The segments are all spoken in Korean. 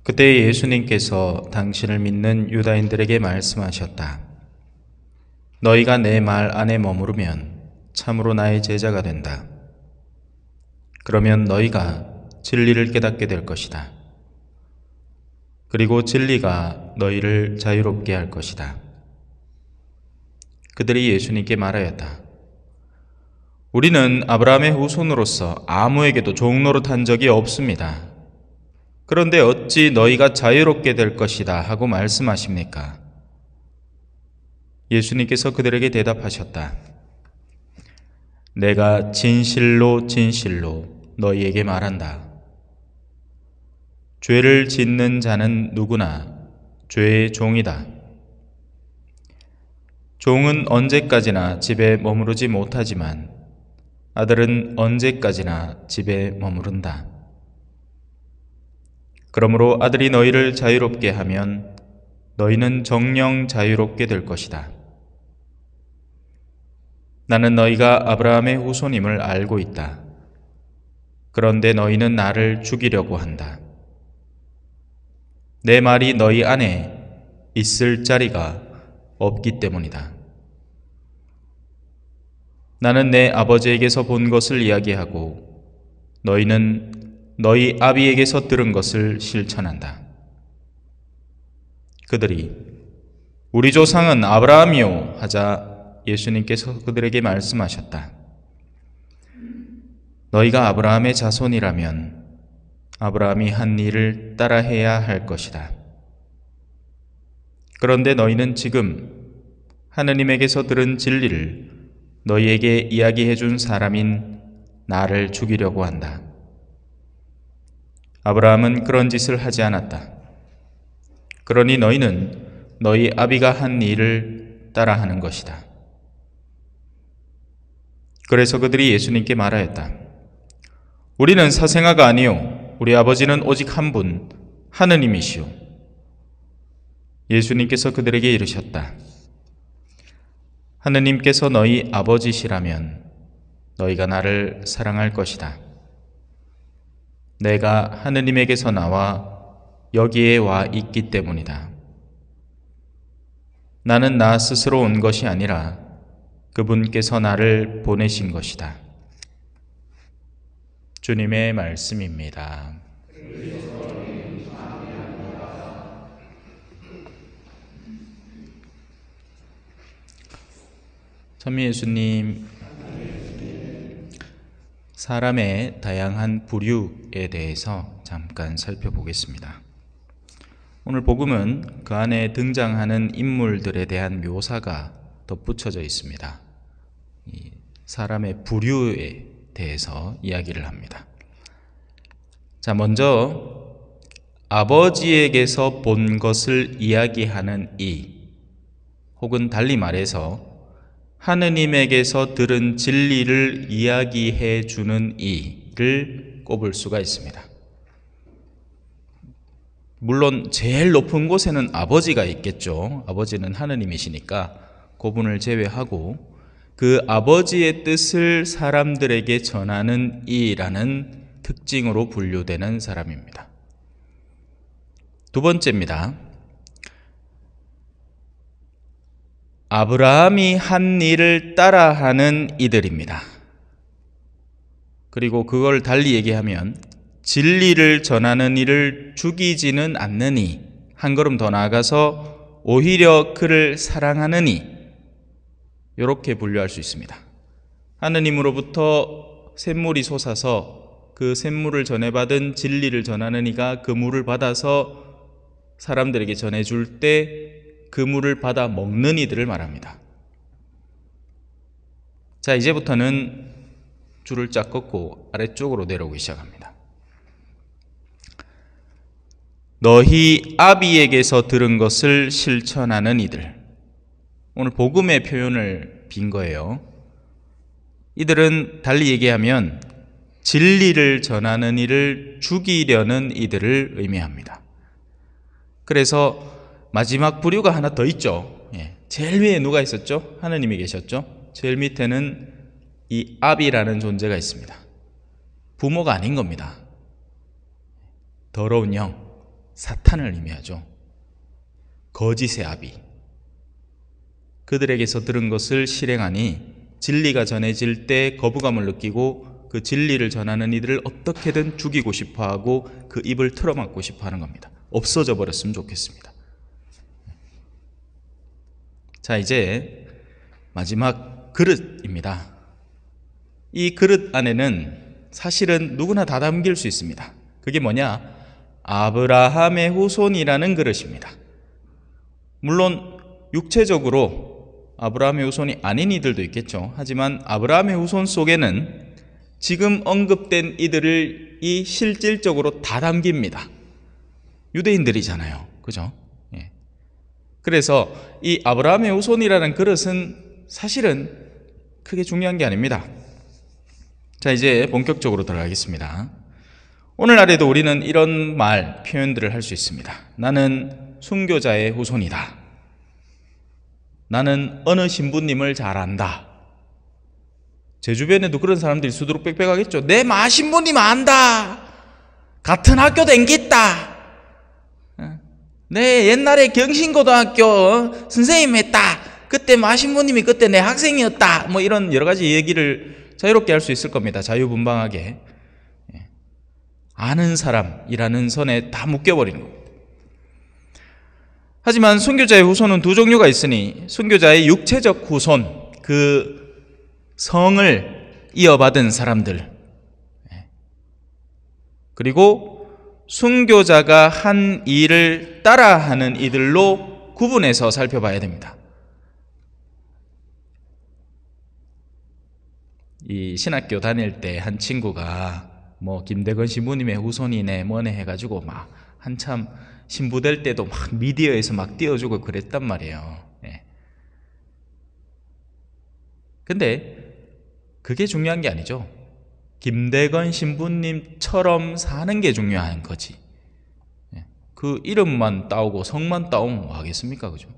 그때 예수님께서 당신을 믿는 유다인들에게 말씀하셨다. 너희가 내 말 안에 머무르면 참으로 나의 제자가 된다. 그러면 너희가 진리를 깨닫게 될 것이다. 그리고 진리가 너희를 자유롭게 할 것이다. 그들이 예수님께 말하였다. 우리는 아브라함의 후손으로서 아무에게도 종노릇한 적이 없습니다. 그런데 어찌 너희가 자유롭게 될 것이다 하고 말씀하십니까? 예수님께서 그들에게 대답하셨다. 내가 진실로 진실로 너희에게 말한다. 죄를 짓는 자는 누구나 죄의 종이다. 종은 언제까지나 집에 머무르지 못하지만 아들은 언제까지나 집에 머무른다. 그러므로 아들이 너희를 자유롭게 하면 너희는 정녕 자유롭게 될 것이다. 나는 너희가 아브라함의 후손임을 알고 있다. 그런데 너희는 나를 죽이려고 한다. 내 말이 너희 안에 있을 자리가 없기 때문이다. 나는 내 아버지에게서 본 것을 이야기하고 너희는 너희 아비에게서 들은 것을 실천한다. 그들이 우리 조상은 아브라함이요 하자 예수님께서 그들에게 말씀하셨다. 너희가 아브라함의 자손이라면 아브라함이 한 일을 따라해야 할 것이다. 그런데 너희는 지금 하느님에게서 들은 진리를 너희에게 이야기해 준 사람인 나를 죽이려고 한다. 아브라함은 그런 짓을 하지 않았다. 그러니 너희는 너희 아비가 한 일을 따라하는 것이다. 그래서 그들이 예수님께 말하였다. 우리는 사생아가 아니요 우리 아버지는 오직 한 분 하느님이시오. 예수님께서 그들에게 이르셨다. 하느님께서 너희 아버지시라면 너희가 나를 사랑할 것이다. 내가 하느님에게서 나와 여기에 와 있기 때문이다. 나는 나 스스로 온 것이 아니라 그분께서 나를 보내신 것이다. 주님의 말씀입니다. 참 예수님, 사람의 다양한 부류에 대해서 잠깐 살펴보겠습니다. 오늘 복음은 그 안에 등장하는 인물들에 대한 묘사가 덧붙여져 있습니다. 이 사람의 부류에 대해서 이야기를 합니다. 자, 먼저 아버지에게서 본 것을 이야기하는 이, 혹은 달리 말해서 하느님에게서 들은 진리를 이야기해 주는 이를 꼽을 수가 있습니다. 물론 제일 높은 곳에는 아버지가 있겠죠. 아버지는 하느님이시니까 그분을 제외하고 그 아버지의 뜻을 사람들에게 전하는 이라는 특징으로 분류되는 사람입니다. 두 번째입니다. 아브라함이 한 일을 따라하는 이들입니다. 그리고 그걸 달리 얘기하면 진리를 전하는 이를 죽이지는 않느니, 한 걸음 더 나아가서 오히려 그를 사랑하느니, 이렇게 분류할 수 있습니다. 하느님으로부터 샘물이 솟아서 그 샘물을 전해받은 진리를 전하는 이가 그 물을 받아서 사람들에게 전해줄 때 그 물을 받아 먹는 이들을 말합니다. 자, 이제부터는 줄을 쫙 꺾고 아래쪽으로 내려오기 시작합니다. 너희 아비에게서 들은 것을 실천하는 이들. 오늘 복음의 표현을 빈 거예요. 이들은 달리 얘기하면 진리를 전하는 이를 죽이려는 이들을 의미합니다. 그래서 마지막 부류가 하나 더 있죠. 제일 위에 누가 있었죠? 하느님이 계셨죠. 제일 밑에는 이 아비라는 존재가 있습니다. 부모가 아닌 겁니다. 더러운 영, 사탄을 의미하죠. 거짓의 아비. 그들에게서 들은 것을 실행하니 진리가 전해질 때 거부감을 느끼고 그 진리를 전하는 이들을 어떻게든 죽이고 싶어하고 그 입을 틀어막고 싶어하는 겁니다. 없어져 버렸으면 좋겠습니다. 자, 이제 마지막 그릇입니다. 이 그릇 안에는 사실은 누구나 다 담길 수 있습니다. 그게 뭐냐? 아브라함의 후손이라는 그릇입니다. 물론 육체적으로 아브라함의 후손이 아닌 이들도 있겠죠. 하지만 아브라함의 후손 속에는 지금 언급된 이들이 실질적으로 다 담깁니다. 유대인들이잖아요. 그죠? 예. 그래서 이 아브라함의 후손이라는 그릇은 사실은 크게 중요한 게 아닙니다. 자, 이제 본격적으로 들어가겠습니다. 오늘날에도 우리는 이런 말, 표현들을 할 수 있습니다. 나는 순교자의 후손이다. 나는 어느 신부님을 잘 안다. 제 주변에도 그런 사람들이 수두룩 빽빽하겠죠. 내 마신부님 안다. 같은 학교 댕겼다. 내 옛날에 경신고등학교 선생님 했다. 그때 마신부님이 그때 내 학생이었다. 뭐 이런 여러 가지 얘기를 자유롭게 할 수 있을 겁니다. 자유분방하게. 아는 사람이라는 선에 다 묶여버리는 겁니다. 하지만 순교자의 후손은 두 종류가 있으니 순교자의 육체적 후손, 그 성을 이어받은 사람들, 그리고 순교자가 한 일을 따라하는 이들로 구분해서 살펴봐야 됩니다. 이 신학교 다닐 때 한 친구가 뭐 김대건 신부님의 후손이네 뭐네 해가지고 막 한참 신부 될 때도 막 미디어에서 막 띄워주고 그랬단 말이에요. 예. 근데 그게 중요한 게 아니죠. 김대건 신부님처럼 사는 게 중요한 거지. 예. 그 이름만 따오고 성만 따오면 뭐 하겠습니까? 그죠?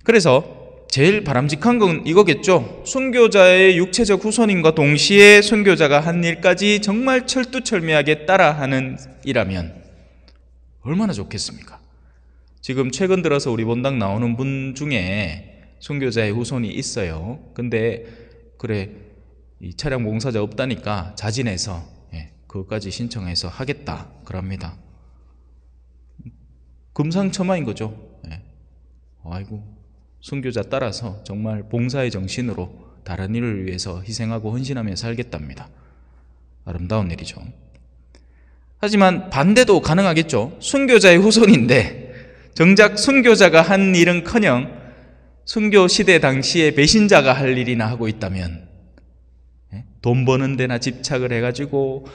그래서 제일 바람직한 건 이거겠죠. 순교자의 육체적 후손인과 동시에 순교자가 한 일까지 정말 철두철미하게 따라하는 이라면 얼마나 좋겠습니까? 지금 최근 들어서 우리 본당 나오는 분 중에 순교자의 후손이 있어요. 근데 그래, 이 차량 봉사자 없다니까 자진해서 그것까지 신청해서 하겠다 그럽니다. 금상첨화인 거죠. 아이고, 순교자 따라서 정말 봉사의 정신으로 다른 일을 위해서 희생하고 헌신하며 살겠답니다. 아름다운 일이죠. 하지만 반대도 가능하겠죠. 순교자의 후손인데 정작 순교자가 한 일은커녕 순교 시대 당시에 배신자가 할 일이나 하고 있다면, 돈 버는 데나 집착을 해가지고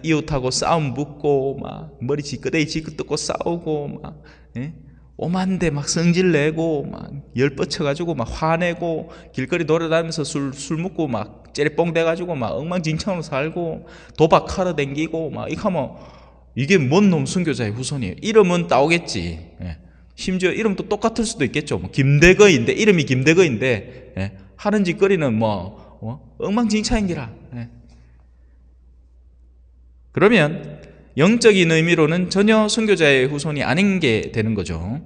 이웃하고 싸움 붙고 막 머리 지끄대기 지끄뜯고 싸우고 막 오만데 막 성질 내고 막 열 뻗쳐가지고 막 화내고 길거리 돌아다니면서 술 먹고 막 째리뽕 돼가지고 막 엉망진창으로 살고 도박하러 댕기고 막 이렇게 하면 이게 뭔 놈 순교자의 후손이에요. 이름은 따오겠지. 심지어 이름도 똑같을 수도 있겠죠. 뭐 김대거인데, 이름이 김대거인데 하는 짓거리는 뭐 엉망진창인기라. 그러면 영적인 의미로는 전혀 순교자의 후손이 아닌 게 되는 거죠.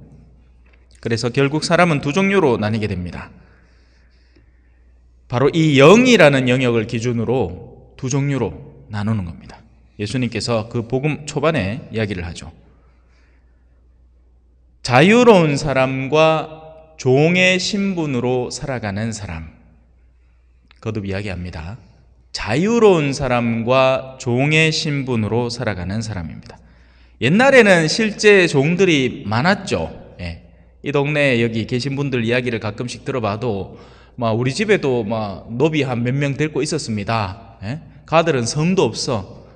그래서 결국 사람은 두 종류로 나뉘게 됩니다. 바로 이 영이라는 영역을 기준으로 두 종류로 나누는 겁니다. 예수님께서 그 복음 초반에 이야기를 하죠. 자유로운 사람과 종의 신분으로 살아가는 사람, 거듭 이야기합니다. 자유로운 사람과 종의 신분으로 살아가는 사람입니다. 옛날에는 실제 종들이 많았죠. 이 동네에 여기 계신 분들 이야기를 가끔씩 들어봐도 막 우리 집에도 막 노비 한 몇 명 데리고 있었습니다. 가들은 성도 없어.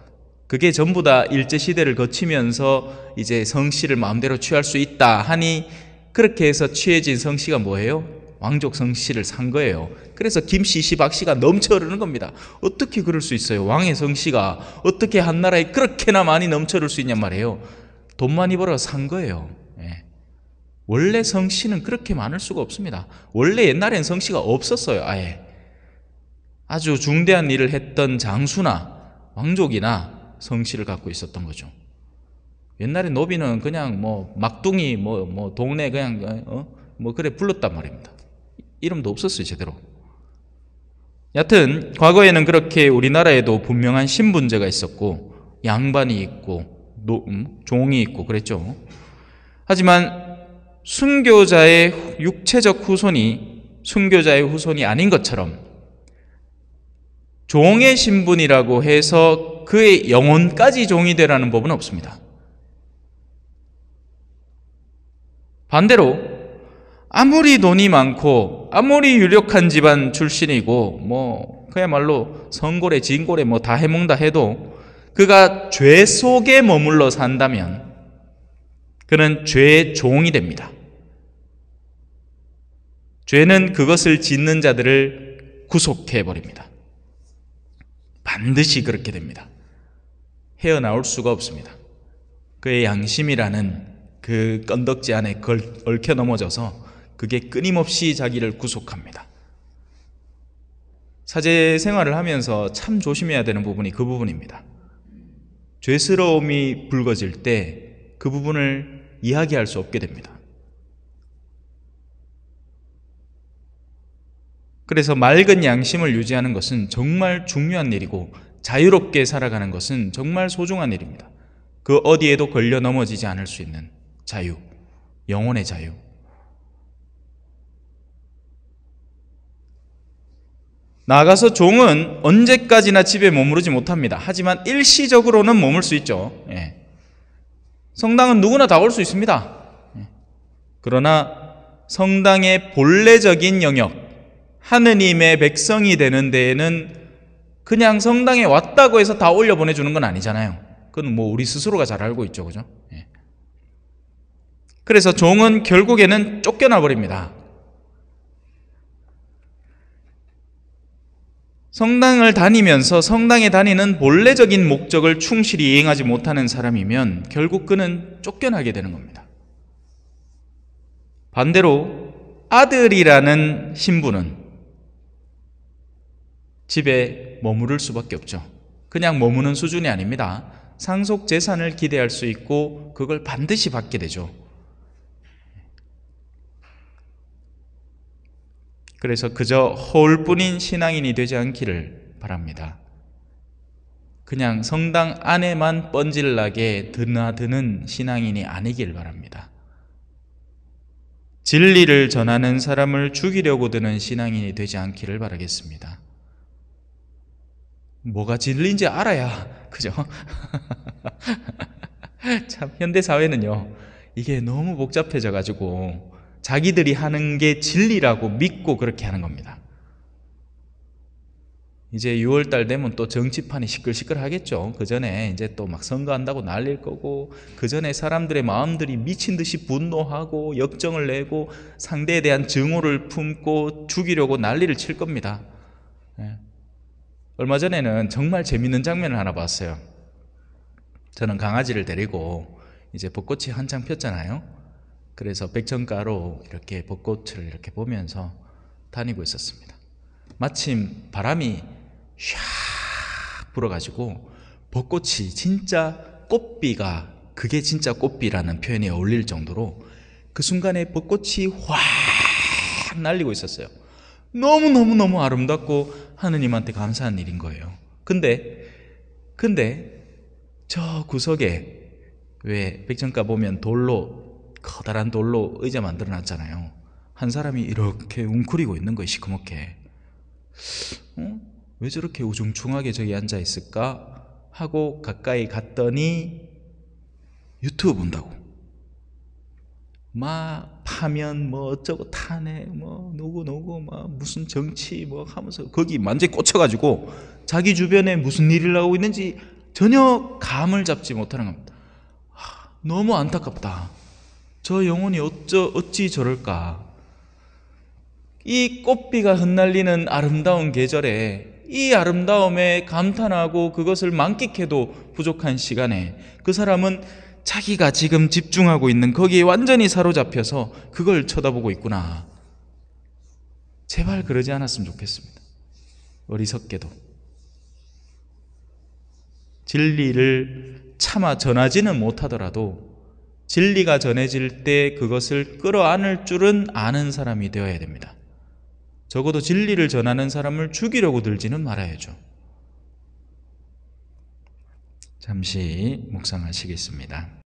그게 전부 다 일제시대를 거치면서 이제 성씨를 마음대로 취할 수 있다 하니 그렇게 해서 취해진 성씨가 뭐예요? 왕족 성씨를 산 거예요. 그래서 김씨, 시박씨가 넘쳐 흐르는 겁니다. 어떻게 그럴 수 있어요? 왕의 성씨가 어떻게 한 나라에 그렇게나 많이 넘쳐 흐를 수 있냔 말이에요. 돈 많이 벌어 산 거예요. 원래 성씨는 그렇게 많을 수가 없습니다. 원래 옛날엔 성씨가 없었어요. 아예 아주 중대한 일을 했던 장수나 왕족이나 성씨를 갖고 있었던 거죠. 옛날에 노비는 그냥 뭐 막둥이 뭐 동네 그냥 뭐 그래 불렀단 말입니다. 이름도 없었어요, 제대로. 여튼 과거에는 그렇게 우리나라에도 분명한 신분제가 있었고 양반이 있고 종이 있고 그랬죠. 하지만 순교자의 육체적 후손이 순교자의 후손이 아닌 것처럼 종의 신분이라고 해서 그의 영혼까지 종이 되라는 법은 없습니다. 반대로 아무리 돈이 많고 아무리 유력한 집안 출신이고 뭐 그야말로 성고래 진고래 뭐 다 해먹는다 해도 그가 죄 속에 머물러 산다면 그는 죄의 종이 됩니다. 죄는 그것을 짓는 자들을 구속해버립니다. 반드시 그렇게 됩니다. 헤어나올 수가 없습니다. 그의 양심이라는 그 건덕지 안에 얽혀 넘어져서 그게 끊임없이 자기를 구속합니다. 사제 생활을 하면서 참 조심해야 되는 부분이 그 부분입니다. 죄스러움이 불거질 때 그 부분을 이야기할 수 없게 됩니다. 그래서 맑은 양심을 유지하는 것은 정말 중요한 일이고 자유롭게 살아가는 것은 정말 소중한 일입니다. 그 어디에도 걸려 넘어지지 않을 수 있는 자유, 영혼의 자유. 나아가서 종은 언제까지나 집에 머무르지 못합니다. 하지만 일시적으로는 머물 수 있죠. 성당은 누구나 다 올 수 있습니다. 그러나 성당의 본래적인 영역, 하느님의 백성이 되는 데에는 그냥 성당에 왔다고 해서 다 올려보내주는 건 아니잖아요. 그건 뭐 우리 스스로가 잘 알고 있죠. 그죠? 그래서 종은 결국에는 쫓겨나 버립니다. 성당을 다니면서 성당에 다니는 본래적인 목적을 충실히 이행하지 못하는 사람이면 결국 그는 쫓겨나게 되는 겁니다. 반대로 아들이라는 신분은 집에 머무를 수밖에 없죠. 그냥 머무는 수준이 아닙니다. 상속 재산을 기대할 수 있고 그걸 반드시 받게 되죠. 그래서 그저 허울뿐인 신앙인이 되지 않기를 바랍니다. 그냥 성당 안에만 뻔질나게 드나드는 신앙인이 아니길 바랍니다. 진리를 전하는 사람을 죽이려고 드는 신앙인이 되지 않기를 바라겠습니다. 뭐가 진리인지 알아야, 그죠? 참, 현대사회는요, 이게 너무 복잡해져가지고 자기들이 하는 게 진리라고 믿고 그렇게 하는 겁니다. 이제 6월달 되면 또 정치판이 시끌시끌 하겠죠. 그 전에 이제 또 막 선거한다고 난릴 거고, 그 전에 사람들의 마음들이 미친 듯이 분노하고 역정을 내고 상대에 대한 증오를 품고 죽이려고 난리를 칠 겁니다. 얼마 전에는 정말 재밌는 장면을 하나 봤어요. 저는 강아지를 데리고 이제 벚꽃이 한창 폈잖아요. 그래서 백천가로 이렇게 벚꽃을 이렇게 보면서 다니고 있었습니다. 마침 바람이 샥 불어가지고 벚꽃이 진짜 꽃비가 그게 진짜 꽃비라는 표현이 어울릴 정도로 그 순간에 벚꽃이 확 날리고 있었어요. 너무너무 아름답고 하느님한테 감사한 일인 거예요. 근데 저 구석에 왜 백천가 보면 커다란 돌로 의자 만들어 놨잖아요. 한 사람이 이렇게 웅크리고 있는 거예요. 시커멓게. 왜 저렇게 우중충하게 저기 앉아 있을까 하고 가까이 갔더니 유튜브 본다고. 막 파면 뭐 어쩌고 타네 뭐 누구 막 무슨 정치 뭐 하면서 거기 완전히 꽂혀가지고 자기 주변에 무슨 일이 나오고 있는지 전혀 감을 잡지 못하는 겁니다. 너무 안타깝다. 저 영혼이 어찌 저럴까. 이 꽃비가 흩날리는 아름다운 계절에 이 아름다움에 감탄하고 그것을 만끽해도 부족한 시간에 그 사람은 자기가 지금 집중하고 있는 거기에 완전히 사로잡혀서 그걸 쳐다보고 있구나. 제발 그러지 않았으면 좋겠습니다. 어리석게도. 진리를 차마 전하지는 못하더라도 진리가 전해질 때 그것을 끌어안을 줄은 아는 사람이 되어야 됩니다. 적어도 진리를 전하는 사람을 죽이려고 들지는 말아야죠. 잠시 묵상하시겠습니다.